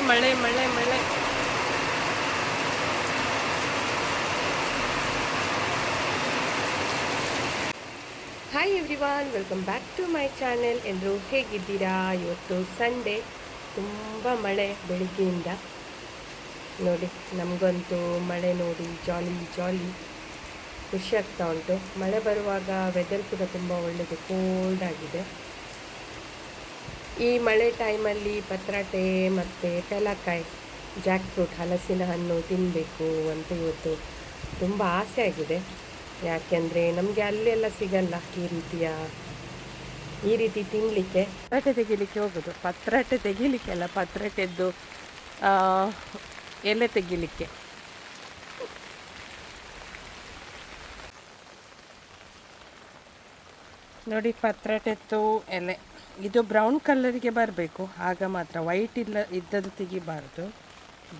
ಮಳೆ ಮಳೆ ಮಳೆ. Hi everyone, welcome back to my channel. ಎಲ್ಲರೂ ಹೇಗಿದ್ದೀರಾ? ಇವತ್ತು ಸಂಡೇ, ತುಂಬ ಮಳೆ ಬೆಳಿಗ್ಗೆಯಿಂದ. ನೋಡಿ, ನಮಗಂತೂ ಮಳೆ ನೋಡಿ ಜಾಲಿ ಜಾಲಿ ಖುಷಿ ಆಗ್ತಾ ಉಂಟು. ಮಳೆ ಬರುವಾಗ ವೆದರ್ ಕೂಡ ತುಂಬ ಒಳ್ಳೆಯದು, ಕೋಲ್ಡ್ ಆಗಿದೆ. ಈ ಮಳೆ ಟೈಮಲ್ಲಿ ಪತ್ರಾಟೆ ಮತ್ತು ಪೇಲಕಾಯಿ, ಜಾಕ್ ಫ್ರೂಟ್, ಹಲಸಿನ ಹಣ್ಣು ತಿನ್ನಬೇಕು ಅಂತ ಇವತ್ತು ತುಂಬ ಆಸೆ ಆಗಿದೆ. ಯಾಕೆಂದರೆ ನಮಗೆ ಅಲ್ಲೆಲ್ಲ ಸಿಗಲ್ಲ ಈ ರೀತಿ ತಿನ್ನಲಿಕ್ಕೆ. ಪತ್ರಾಟೆ ತೆಗಿಲಿಕ್ಕೆ ಹೋಗೋದು, ಪತ್ರಾಟೆ ತೆಗಿಲಿಕ್ಕೆ ಅಲ್ಲ, ಪತ್ರಾಟೆದ್ದು ಎಲೆ ತೆಗಿಲಿಕ್ಕೆ. ನೋಡಿ, ಪತ್ರಾಟೆದ್ದು ಎಲೆ ಇದು ಬ್ರೌನ್ ಕಲರಿಗೆ ಬರಬೇಕು, ಆಗ ಮಾತ್ರ. ವೈಟ್ ಇದ್ದದ್ದು ತೆಗಿಬಾರ್ದು,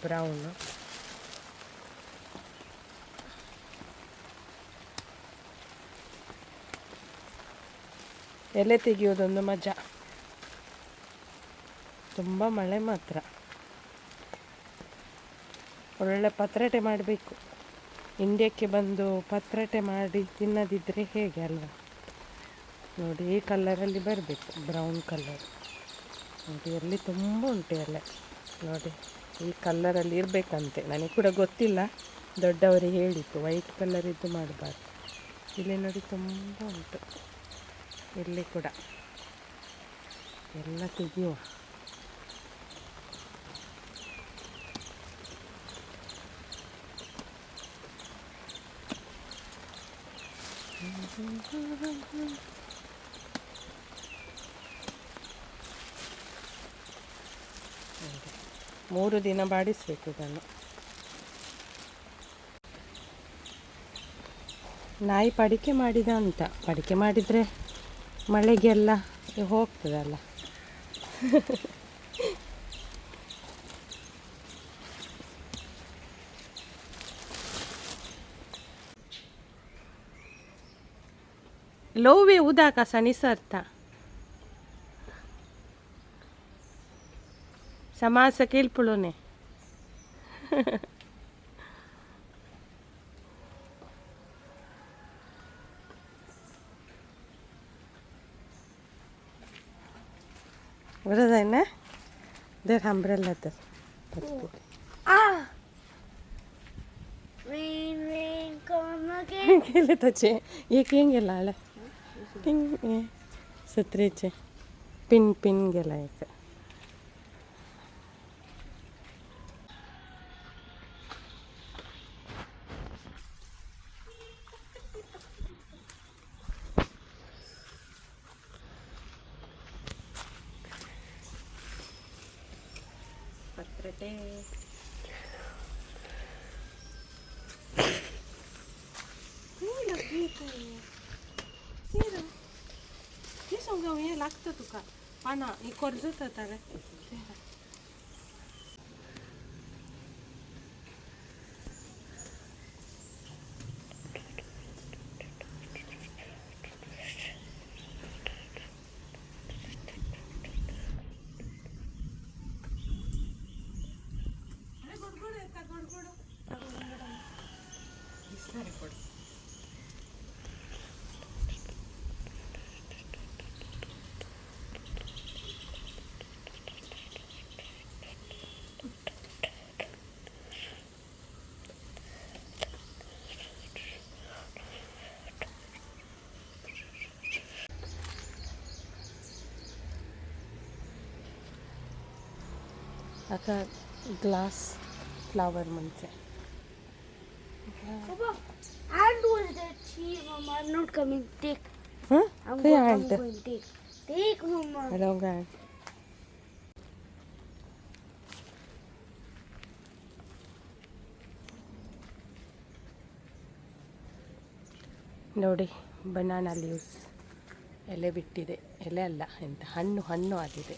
ಬ್ರೌನು. ಎಲೆ ತೆಗೆಯೋದೊಂದು ಮಜಾ. ತುಂಬ ಮಳೆ ಮಾತ್ರ. ಒಳ್ಳೆ ಪತ್ರಾಟೆ ಮಾಡಬೇಕು. ಇಂಡಿಯಾಕ್ಕೆ ಬಂದು ಪತ್ರಾಟೆ ಮಾಡಿ ತಿನ್ನದಿದ್ದರೆ ಹೇಗೆ ಅಲ್ವಾ? ನೋಡಿ, ಈ ಕಲರಲ್ಲಿ ಬರಬೇಕು, ಬ್ರೌನ್ ಕಲರ್. ನೋಡಿ, ಅಲ್ಲಿ ತುಂಬ ಉಂಟು ಎಲೆ. ನೋಡಿ, ಈ ಕಲರಲ್ಲಿ ಇರಬೇಕಂತೆ. ನನಗೆ ಕೂಡ ಗೊತ್ತಿಲ್ಲ, ದೊಡ್ಡವರಿಗೆ ಹೇಳಿತ್ತು ವೈಟ್ ಕಲರ್ ಇದ್ದು ಮಾಡಬಾರ್ದು. ಇಲ್ಲಿ ನೋಡಿ, ತುಂಬ ಉಂಟು. ಇಲ್ಲಿ ಕೂಡ ಎಲ್ಲ ತೆಗೆಯುವ. ಮೂರು ದಿನ ಬಾಡಿಸಬೇಕು ಇದನ್ನು. ನಾಯಿ ಪಡಿಕೆ ಮಾಡಿದ ಅಂತ. ಪಡಿಕೆ ಮಾಡಿದರೆ ಮಳೆಗೆಲ್ಲ ಹೋಗ್ತದಲ್ಲ. ಲೋವೆ ಉದಾಕ ಸನಿಸರ್ಥ ಸಮಾಸ ಕೇಳ್ಪುಳೋನೆ. बरं जाय ना. दर अंब्रेला तर केले त्याचे एक हेंग गेला आला टिंग सत्रेचे पिन गेला एक. पत्रेटे हे सांगा हे लागतं तुका पाना हे कर्जत रे. आता ग्लास फ्लावर म्हणते. Papa, and was that she, Mama? I'm not coming. Take. Huh? I'm going. Take. Take, Mama. I don't go. ನೋಡಿ, ಬನಾನಾ ಲೀವ್ಸ್ ಎಲೆ ಬಿಟ್ಟಿದೆ. ಎಲೆ ಅಲ್ಲ, ಎಂತ ಹಣ್ಣು ಆಗಿದೆ.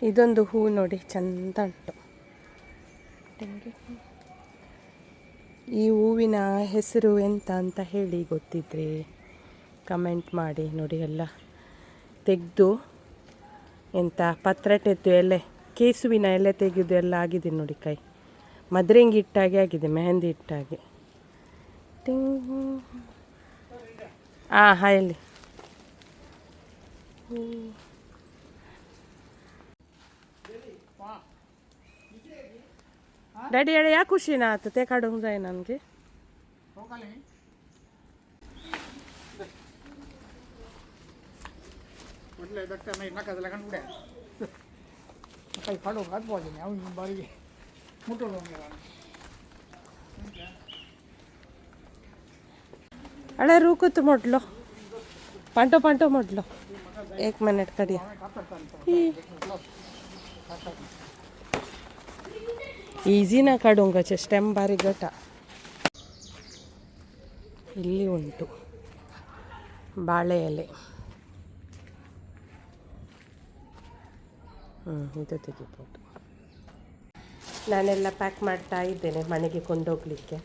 ಇದೊಂದು ಹೂ ನೋಡಿ, ಚಂದ ಉಂಟು. ತೆಂಗಿ ಈ ಹೂವಿನ ಹೆಸರು ಎಂತ ಅಂತ ಹೇಳಿ ಗೊತ್ತಿದ್ರೆ ಕಮೆಂಟ್ ಮಾಡಿ. ನೋಡಿ ಎಲ್ಲ ತೆಗೆದು ಎಂತ ಪತ್ರಟೆದ್ದು ಎಲೆ, ಕೇಸುವಿನ ಎಲೆ ತೆಗೆದು ಎಲ್ಲ ಆಗಿದೆ ನೋಡಿ. ಕೈ ಮದ್ರೆಂಗಿ ಇಟ್ಟಾಗೆ ಆಗಿದೆ, ಮೆಹಂದಿ ಇಟ್ಟಾಗೆ. ಹೇಳಿ. ಡ್ಯಾಡಿ ಹೇಳಿ ಯಾಕೆ ಖುಷಿನಾ ಆತ ತೇ ಕಾಡು ಹುಂಜಾಯ ನನಗೆ. अरे रुको तो मोड़ लो, पांटो पांटो मोड़ लो, 1 मिनट करिए. ಈಸಿನ ಕಾಡುಂಗ ಸ್ಟೆಮ್ ಬಾರಿ ಘಟ. ಇಲ್ಲಿ ಉಂಟು ಬಾಳೆ ಎಲೆ. ಇದು ತೆಗಿಬೋದು. ನಾನೆಲ್ಲ ಪ್ಯಾಕ್ ಮಾಡ್ತಾ ಇದ್ದೇನೆ ಮನೆಗೆ ಕೊಂಡೋಗಲಿಕ್ಕೆ.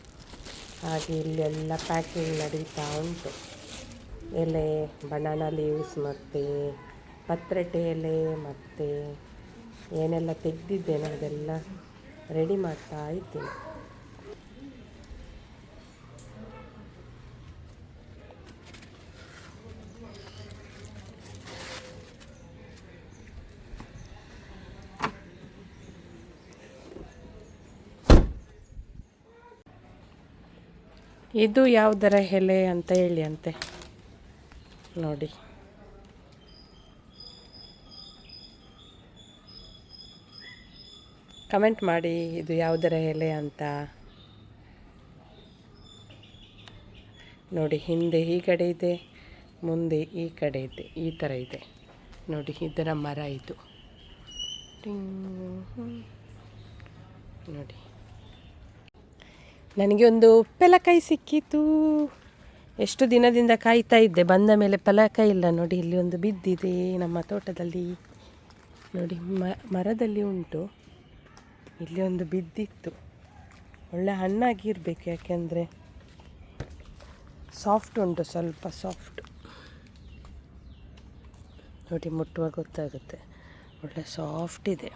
ಹಾಗೆ ಇಲ್ಲೆಲ್ಲ ಪ್ಯಾಕಿಂಗ್ ನಡೀತಾ ಉಂಟು. ಎಲೆ, ಬನಾನಾ ಲೀವ್ಸ್ ಮತ್ತು ಪತ್ರಟೆ ಎಲೆ ಮತ್ತು ಏನೆಲ್ಲ ತೆಗೆದಿದ್ದೇನೆ ಅದೆಲ್ಲ ರೆಡಿ ಮಾಡ್ತಾ ಇದ್ದೀನಿ. ಇದು ಯಾವುದರ ಎಲೆ ಅಂತ ಹೇಳಿ ಅಂತೆ ನೋಡಿ. ಕಮೆಂಟ್ ಮಾಡಿ ಇದು ಯಾವುದರ ಎಲೆ ಅಂತ ನೋಡಿ. ಹಿಂದೆ ಈ ಕಡೆ ಇದೆ, ಮುಂದೆ ಈ ಕಡೆ ಇದೆ, ಈ ಥರ ಇದೆ ನೋಡಿ. ಇದರ ಮರ ಇದು ನೋಡಿ. ನನಗೆ ಒಂದು ಪೆಲಕಾಯಿ ಸಿಕ್ಕಿತು. ಎಷ್ಟು ದಿನದಿಂದ ಕಾಯ್ತಾ ಇದ್ದೆ, ಬಂದ ಮೇಲೆ ಪೆಲಕಾಯಿ ಇಲ್ಲ ನೋಡಿ. ಇಲ್ಲಿ ಒಂದು ಬಿದ್ದಿದೆ ನಮ್ಮ ತೋಟದಲ್ಲಿ ನೋಡಿ. ಮರದಲ್ಲಿ ಉಂಟು, ಇಲ್ಲಿ ಒಂದು ಬಿದ್ದಿತ್ತು. ಒಳ್ಳೆ ಹಣ್ಣಾಗಿರಬೇಕು, ಯಾಕೆಂದರೆ ಸಾಫ್ಟ್ ಉಂಟು, ಸ್ವಲ್ಪ ಸಾಫ್ಟ್ ನೋಡಿ. ಮುಟ್ಟುವಾಗ ಗೊತ್ತಾಗುತ್ತೆ, ಒಳ್ಳೆ ಸಾಫ್ಟ್ ಇದೆ.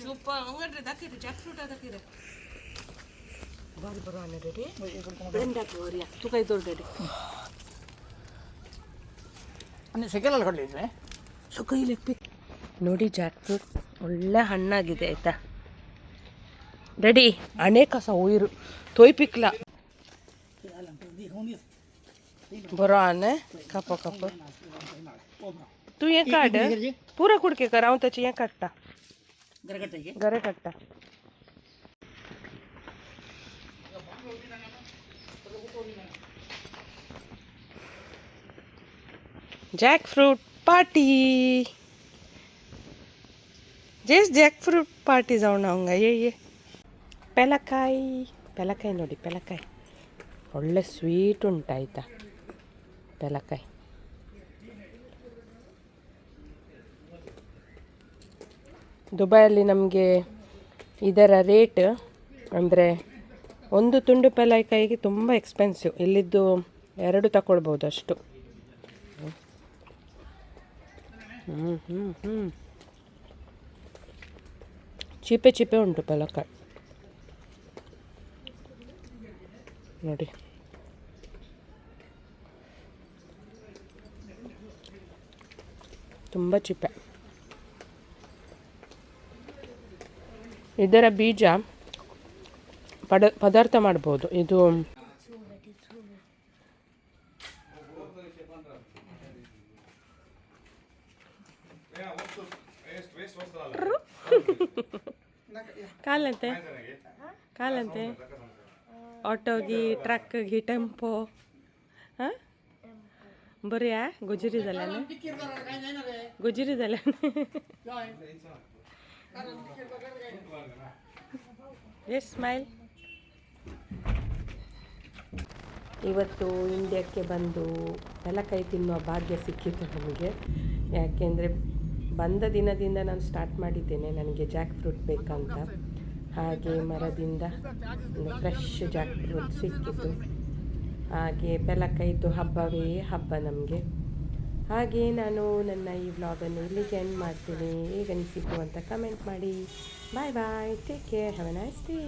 ಸೂಪರ್. ಹಂಗಾದ್ರೆ ದಾಕಿರಿ ಜಾಕ್ ಫ್ರೂಟ್ ಅದಕ್ಕಿದೆ ಬಾರಿ ಬರೋಣ ರೆಡಿ. ಬ್ಲೆಂಡ್ ಹಾಕಿ ತೂಕ ಇದ್ದೋರು ರೆಡಿ. ಸೆಕೆಂಡಲ್ಲಿ ಕೊಡಲಿದ್ದೆ ಸುಖೈಲಿ ನೋಡಿ. ಜಾಕ್ ಫ್ರೂಟ್ ಒಳ್ಳೆ ಹಣ್ಣಾಗಿದೆ ಆಯಿತಾ. ರೆಡಿ. ಅನೇಕ ಸಹ ಉಯಿರು ತೋಯ್ಪಿಕ್ಲ ಬರೋ ಆನೆ ಕಪ್ಪ ಕಪ್ಪ. तू ये काट पूरा कुड़ के कराऊं तो चाहिए कट्टा गरे कट्टा. Jackfruit party. जिस जैक फ्रूट पार्टी जाऊँ आऊँगा. ये ಪೆಲಕಾಯಿ ಪೆಲಕಾಯಿ ನೋಡಿ. ಪೆಲಕಾಯಿ ಒಳ್ಳೆ ಸ್ವೀಟ್ ಉಂಟಾಯ್ತಾ ಪೆಲಕಾಯಿ. ದುಬೈಯಲ್ಲಿ ನಮಗೆ ಇದರ ರೇಟ್ ಅಂದರೆ ಒಂದು ತುಂಡು ಪೆಲಕಾಯಿಗೆ ತುಂಬ ಎಕ್ಸ್ಪೆನ್ಸಿವ್. ಇಲ್ಲಿದ್ದು 2 ತಗೊಳ್ಬೋದು ಅಷ್ಟು. ಚಿಪೆ ಚಿಪೆ ಉಂಟು ಪೆಲಕಾಯಿ ನೋಡಿ. ತುಂಬ ಚಿಪೆ. ಇದರ ಬೀಜ ಪದಾರ್ಥ ಮಾಡ್ಬೋದು. ಇದು ಕಾಲಂತೆ ಕಾಲಂತೆ ಆಟೋಗಿ ಟ್ರಕ್ಗಿ ಟೆಂಪೋ बरं या गुजरी झाल्या ना गुजरी झाल्या ಎಸ್ ಸ್ಮೈಲ್. ಇವತ್ತು ಇಂಡಿಯಾಕ್ಕೆ ಬಂದು ನೆಲಕೈ ತಿನ್ನುವ ಭಾಗ್ಯ ಸಿಕ್ಕಿತ್ತು ನನಗೆ. ಯಾಕೆಂದರೆ ಬಂದ ದಿನದಿಂದ ನಾನು ಸ್ಟಾರ್ಟ್ ಮಾಡಿದ್ದೇನೆ ನನಗೆ ಜಾಕ್ ಫ್ರೂಟ್ ಬೇಕಂತ. ಹಾಗೆ ಮರದಿಂದ ಫ್ರೆಶ್ ಜಾಕ್ ಫ್ರೂಟ್ ಸಿಕ್ಕಿತು. ಹಾಗೆ ಬೆಲಕೈದು ಹಬ್ಬವೇ ಹಬ್ಬ ನಮಗೆ. ಹಾಗೆ ನಾನು ನನ್ನ ಈ ವ್ಲಾಗನ್ನು ಇಲ್ಲಿಗೆ ಎಂಡ್ ಮಾಡ್ತೀನಿ. ಹೇಗೆ ಅನಿಸಿತು ಅಂತ ಕಮೆಂಟ್ ಮಾಡಿ. Bye bye, take care, have a nice day.